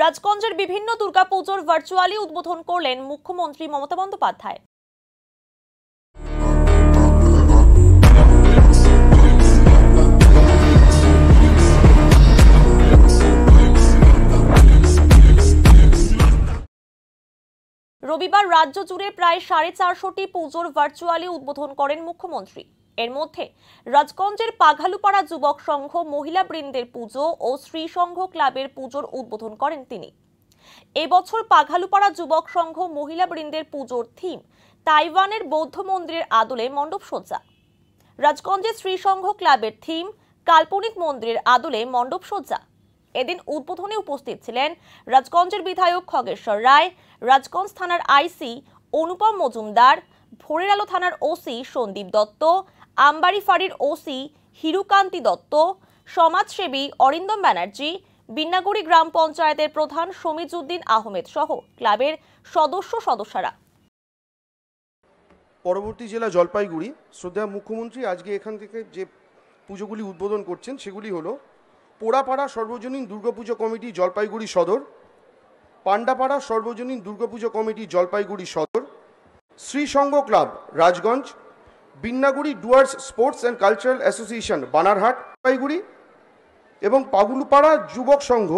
রাজগঞ্জের বিভিন্ন দুর্গাপুজোর ভার্চুয়ালি উদ্বোধন করলেন মুখ্যমন্ত্রী মমতা বন্দ্যোপাধ্যায়। রবিবার রাজ্য জুড়ে প্রায় 450টি পুজোর ভার্চুয়ালি উদ্বোধন করেন মুখ্যমন্ত্রী। এর মধ্যে রাজগঞ্জের পাঘালুপাড়া যুবক সংঘ মহিলা বৃন্দের পুজো ও শ্রী সংঘ ক্লাবের পুজোর উদ্বোধন করেন তিনি। এবছর পাঘালুপাড়া যুবক সংঘ মহিলা বৃন্দের পুজোর থিম তাইওয়ানের বৌদ্ধ মন্দিরের আদলে মণ্ডপ সজ্জা। রাজগঞ্জের শ্রী সংঘ ক্লাবের থিম কাল্পনিক মন্দিরের আদলে মণ্ডপ সজ্জা। এদিন উদ্বোধনে উপস্থিত ছিলেন রাজগঞ্জের বিধায়ক খগেশ্বর রায়, রাজগঞ্জ থানার আইসি অনুপম মজুমদার, ভোরের আলো থানার ওসি সন্দীপ দত্ত, আমবাড়ি ফাঁড়ির ওসি হিরুকান্তি দত্ত, সমাজসেবী অরিন্দম ব্যানার্জি, বিন্নাগুড়ি গ্রাম পঞ্চায়েতের প্রধান শমিজউদ্দিন আহমেদ সহ ক্লাবের সদস্যরা। পরবর্তী জেলা জলপাইগুড়ি। শ্রদ্ধেয় মুখ্যমন্ত্রী আজকে এখান থেকে যে পুজোগুলি উদ্বোধন করছেন সেগুলি হলো পোড়াপাড়া সর্বজনীন দুর্গাপুজো কমিটি জলপাইগুড়ি সদর, পান্ডাপাড়া সর্বজনীন Durga Puja committee Jalpaiguri Sadar, Shri Sangha club Rajganj, Binnaguri Dooars sports and cultural association Banarhat Jalpaiguri এবং পাঘালুপাড়া যুবক সংঘ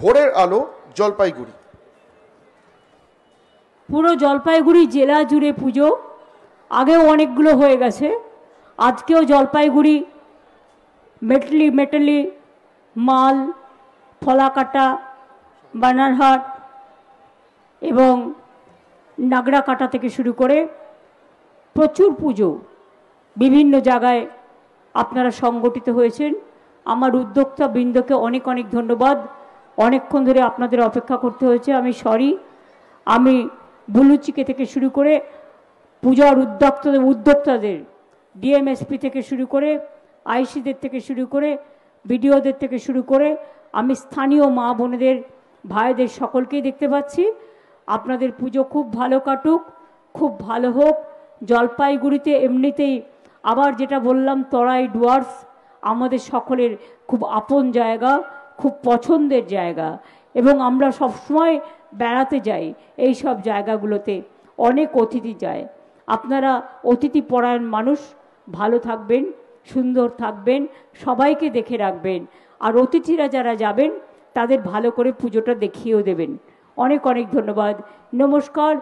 ভোরের আলো জলপাইগুড়ি। পুরো জলপাইগুড়ি জেলা জুড়ে পুজো আগেও অনেকগুলো হয়ে গেছে, আজকেও জলপাইগুড়ি মেটালি মাল, ফলাকাটা, বানারহাট এবং নাগরাকাটা থেকে শুরু করে প্রচুর পুজো বিভিন্ন জায়গায় আপনারা সংগঠিত হয়েছেন। আমার উদ্যোক্তা বৃন্দকে অনেক অনেক ধন্যবাদ। অনেকক্ষণ ধরে আপনাদের অপেক্ষা করতে হয়েছে, আমি সরি। আমি বুলুচিকে থেকে শুরু করে পূজার উদ্যোক্তাদের ডিএমএসপি থেকে শুরু করে আইসিদের থেকে শুরু করে বিডিওদের থেকে শুরু করে আমি স্থানীয় মা বোনেদের ভাইদের সকলকেই দেখতে পাচ্ছি। আপনাদের পুজো খুব ভালো কাটুক, খুব ভালো হোক। জলপাইগুড়িতে এমনিতেই আবার যেটা বললাম তরাই ডুয়ার্স আমাদের সকলের খুব আপন জায়গা, খুব পছন্দের জায়গা এবং আমরা সবসময় বেড়াতে যাই এই সব জায়গাগুলোতে, অনেক অতিথি যায়। আপনারা অতিথি পরায়ণ মানুষ, ভালো থাকবেন, সুন্দর থাকবেন, সবাইকে দেখে রাখবেন আর অতিথিরা যারা যাবেন তাদের ভালো করে পুজোটা দেখিয়েও দেবেন। অনেক অনেক ধন্যবাদ, নমস্কার।